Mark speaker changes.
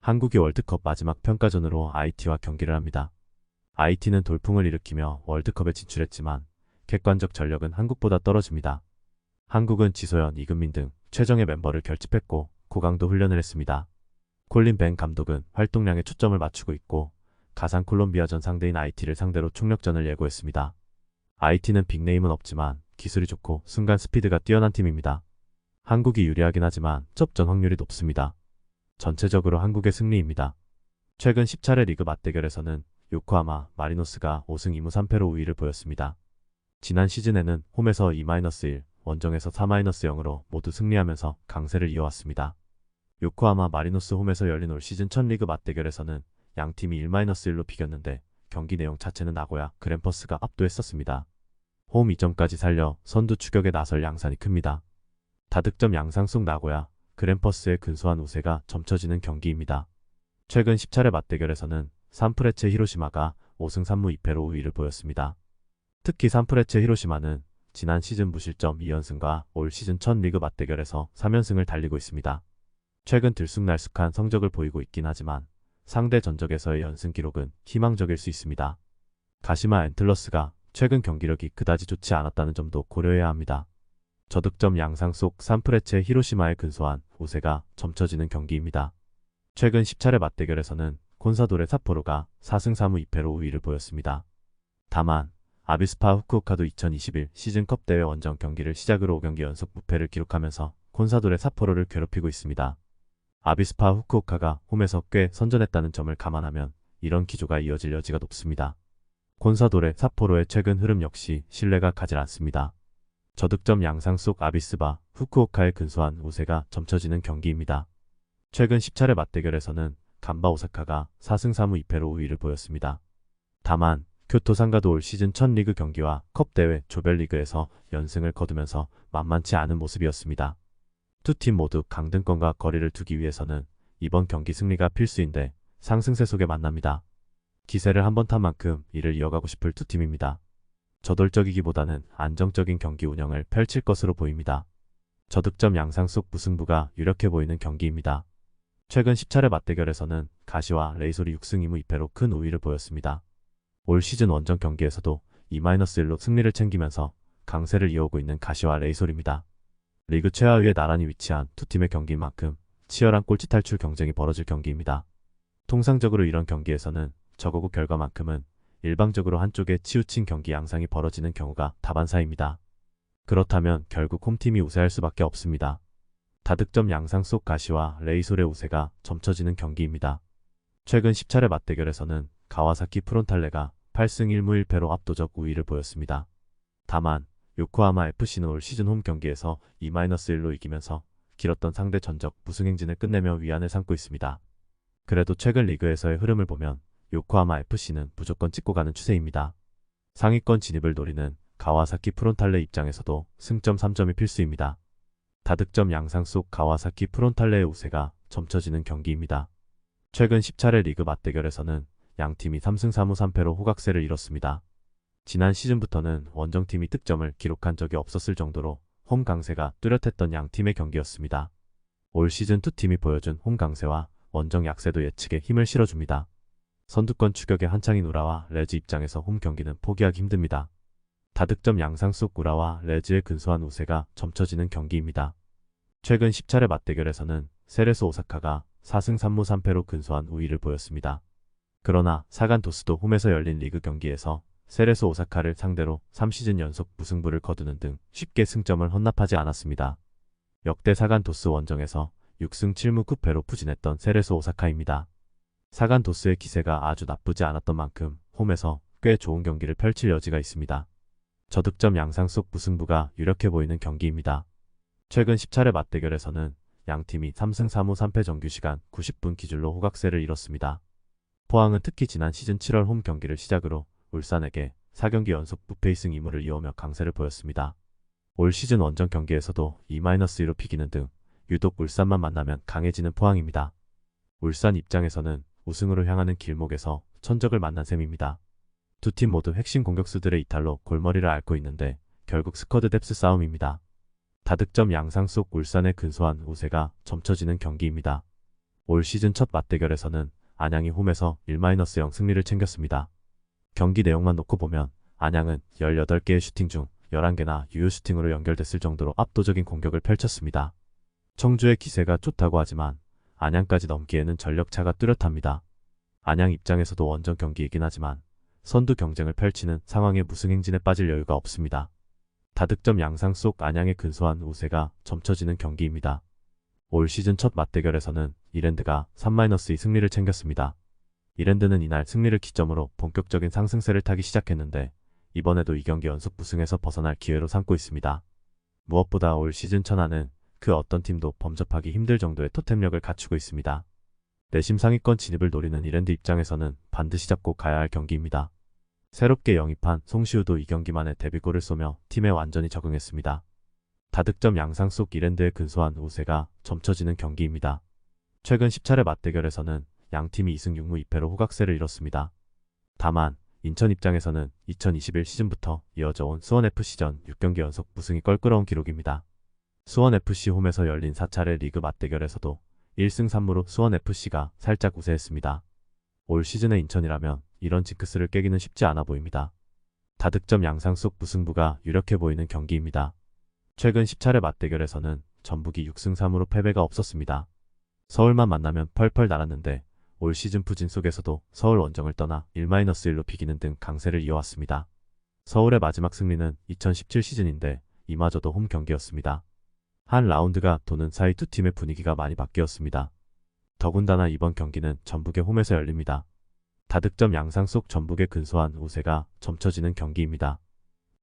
Speaker 1: 한국이 월드컵 마지막 평가전으로 IT와 경기를 합니다. IT는 돌풍을 일으키며 월드컵에 진출했지만 객관적 전력은 한국보다 떨어집니다. 한국은 지소연, 이금민 등 최정예 멤버를 결집했고 고강도 훈련을 했습니다. 콜린 벤 감독은 활동량에 초점을 맞추고 있고 가상 콜롬비아전 상대인 IT를 상대로 총력전을 예고했습니다. IT는 빅네임은 없지만 기술이 좋고 순간 스피드가 뛰어난 팀입니다. 한국이 유리하긴 하지만 접전 확률이 높습니다. 전체적으로 한국의 승리입니다. 최근 10차례 리그 맞대결에서는 요코하마 마리노스가 5승 2무 3패로 우위를 보였습니다. 지난 시즌에는 홈에서 2-1, 원정에서 4-0으로 모두 승리하면서 강세를 이어왔습니다. 요코하마 마리노스 홈에서 열린 올 시즌 첫 리그 맞대결에서는 양팀이 1-1로 비겼는데 경기 내용 자체는 나고야 그랜퍼스가 압도했었습니다. 홈 2점까지 살려 선두 추격에 나설 양상이 큽니다. 다득점 양상 속 나고야 그랜퍼스의 근소한 우세가 점쳐지는 경기입니다. 최근 10차례 맞대결에서는 산프레체 히로시마가 5승 3무 2패로 우위를 보였습니다. 특히 산프레체 히로시마는 지난 시즌 무실점 2연승과 올 시즌 첫 리그 맞대결에서 3연승을 달리고 있습니다. 최근 들쑥날쑥한 성적을 보이고 있긴 하지만 상대 전적에서의 연승 기록은 희망적일 수 있습니다. 가시마 앤틀러스가 최근 경기력이 그다지 좋지 않았다는 점도 고려해야 합니다. 저득점 양상 속 산프레체 히로시마의 근소한 우세가 점쳐지는 경기입니다. 최근 10차례 맞대결에서는 콘사도레 삿포로가 4승 3무 2패로 우위를 보였습니다. 다만 아비스파 후쿠오카도 2021 시즌컵 대회 원정 경기를 시작으로 5경기 연속 무패를 기록하면서 콘사도레 삿포로를 괴롭히고 있습니다. 아비스파 후쿠오카가 홈에서 꽤 선전했다는 점을 감안하면 이런 기조가 이어질 여지가 높습니다. 콘사도레 삿포로의 최근 흐름 역시 신뢰가 가질 않습니다. 저득점 양상 속 아비스바 후쿠오카의 근소한 우세가 점쳐지는 경기입니다. 최근 10차례 맞대결에서는 간바 오사카가 4승 3무 2패로 우위를 보였습니다. 다만 교토 상가도 올 시즌 첫 리그 경기와 컵 대회 조별리그에서 연승을 거두면서 만만치 않은 모습이었습니다. 두 팀 모두 강등권과 거리를 두기 위해서는 이번 경기 승리가 필수인데 상승세 속에 만납니다. 기세를 한번 탄 만큼 이를 이어가고 싶을 두 팀입니다. 저돌적이기보다는 안정적인 경기 운영을 펼칠 것으로 보입니다. 저득점 양상 속 무승부가 유력해 보이는 경기입니다. 최근 10차례 맞대결에서는 가시와 레이솔이 6승 2무 2패로 큰 우위를 보였습니다. 올 시즌 원정 경기에서도 2-1로 승리를 챙기면서 강세를 이어오고 있는 가시와 레이솔입니다. 리그 최하위에 나란히 위치한 두 팀의 경기인 만큼 치열한 꼴찌 탈출 경쟁이 벌어질 경기입니다. 통상적으로 이런 경기에서는 저거고 결과만큼은 일방적으로 한쪽에 치우친 경기 양상이 벌어지는 경우가 다반사입니다. 그렇다면 결국 홈팀이 우세할 수밖에 없습니다. 다득점 양상 속 가시와 레이솔의 우세가 점쳐지는 경기입니다. 최근 10차례 맞대결에서는 가와사키 프론탈레가 8승 1무 1패로 압도적 우위를 보였습니다. 다만 요코하마 FC는 올 시즌 홈 경기에서 2-1로 이기면서 길었던 상대 전적 무승 행진을 끝내며 위안을 삼고 있습니다. 그래도 최근 리그에서의 흐름을 보면 요코하마 FC는 무조건 찍고 가는 추세입니다. 상위권 진입을 노리는 가와사키 프론탈레 입장에서도 승점 3점이 필수입니다. 다득점 양상 속 가와사키 프론탈레의 우세가 점쳐지는 경기입니다. 최근 10차례 리그 맞대결에서는 양팀이 3승 3무 3패로 호각세를 이뤘습니다. 지난 시즌부터는 원정팀이 득점을 기록한 적이 없었을 정도로 홈 강세가 뚜렷했던 양팀의 경기였습니다. 올 시즌 두 팀이 보여준 홈 강세와 원정 약세도 예측에 힘을 실어줍니다. 선두권 추격에 한창인 우라와 레즈 입장에서 홈 경기는 포기하기 힘듭니다. 다득점 양상 속 우라와 레즈의 근소한 우세가 점쳐지는 경기입니다. 최근 10차례 맞대결에서는 세레스 오사카가 4승 3무 3패로 근소한 우위를 보였습니다. 그러나 사간 도스도 홈에서 열린 리그 경기에서 세레스 오사카를 상대로 3시즌 연속 무승부를 거두는 등 쉽게 승점을 헌납하지 않았습니다. 역대 사간 도스 원정에서 6승 7무 9패로 부진했던 세레스 오사카입니다. 사간 도스의 기세가 아주 나쁘지 않았던 만큼 홈에서 꽤 좋은 경기를 펼칠 여지가 있습니다. 저득점 양상 속 무승부가 유력해 보이는 경기입니다. 최근 10차례 맞대결에서는 양팀이 3승 3무 3패 정규시간 90분 기준으로 호각세를 이뤘습니다. 포항은 특히 지난 시즌 7월 홈 경기를 시작으로 울산에게 4경기 연속 무패 2승 2무를 이어오며 강세를 보였습니다. 올 시즌 원정 경기에서도 2-2로 비기는 등 유독 울산만 만나면 강해지는 포항입니다. 울산 입장에서는 우승으로 향하는 길목에서 천적을 만난 셈입니다. 두 팀 모두 핵심 공격수들의 이탈로 골머리를 앓고 있는데 결국 스쿼드 뎁스 싸움입니다. 다득점 양상 속 울산의 근소한 우세가 점쳐지는 경기입니다. 올 시즌 첫 맞대결에서는 안양이 홈에서 1-0 승리를 챙겼습니다. 경기 내용만 놓고 보면 안양은 18개의 슈팅 중 11개나 유효 슈팅으로 연결됐을 정도로 압도적인 공격을 펼쳤습니다. 청주의 기세가 좋다고 하지만 안양까지 넘기에는 전력차가 뚜렷합니다. 안양 입장에서도 원정 경기이긴 하지만 선두 경쟁을 펼치는 상황에 무승 행진에 빠질 여유가 없습니다. 다득점 양상 속 안양의 근소한 우세가 점쳐지는 경기입니다. 올 시즌 첫 맞대결에서는 이랜드가 3-2 승리를 챙겼습니다. 이랜드는 이날 승리를 기점으로 본격적인 상승세를 타기 시작했는데 이번에도 2경기 연속 무승에서 벗어날 기회로 삼고 있습니다. 무엇보다 올 시즌 천안은 그 어떤 팀도 범접하기 힘들 정도의 토템력을 갖추고 있습니다. 내심 상위권 진입을 노리는 이랜드 입장에서는 반드시 잡고 가야 할 경기입니다. 새롭게 영입한 송시우도 2경기 만에 데뷔골을 쏘며 팀에 완전히 적응했습니다. 다득점 양상 속 이랜드의 근소한 우세가 점쳐지는 경기입니다. 최근 10차례 맞대결에서는 양팀이 2승 6무 2패로 호각세를 이뤘습니다. 다만 인천 입장에서는 2021 시즌부터 이어져 온 수원FC전 6경기 연속 무승이 껄끄러운 기록입니다. 수원FC 홈에서 열린 4차례 리그 맞대결에서도 1승 3무로 수원FC가 살짝 우세했습니다. 올 시즌의 인천이라면 이런 징크스를 깨기는 쉽지 않아 보입니다. 다득점 양상 속 무승부가 유력해 보이는 경기입니다. 최근 10차례 맞대결에서는 전북이 6승 3무로 패배가 없었습니다. 서울만 만나면 펄펄 날았는데 올 시즌 부진 속에서도 서울 원정을 떠나 1-1로 비기는 등 강세를 이어왔습니다. 서울의 마지막 승리는 2017 시즌인데 이마저도 홈 경기였습니다. 한 라운드가 도는 사이 두 팀의 분위기가 많이 바뀌었습니다. 더군다나 이번 경기는 전북의 홈에서 열립니다. 다득점 양상 속 전북의 근소한 우세가 점쳐지는 경기입니다.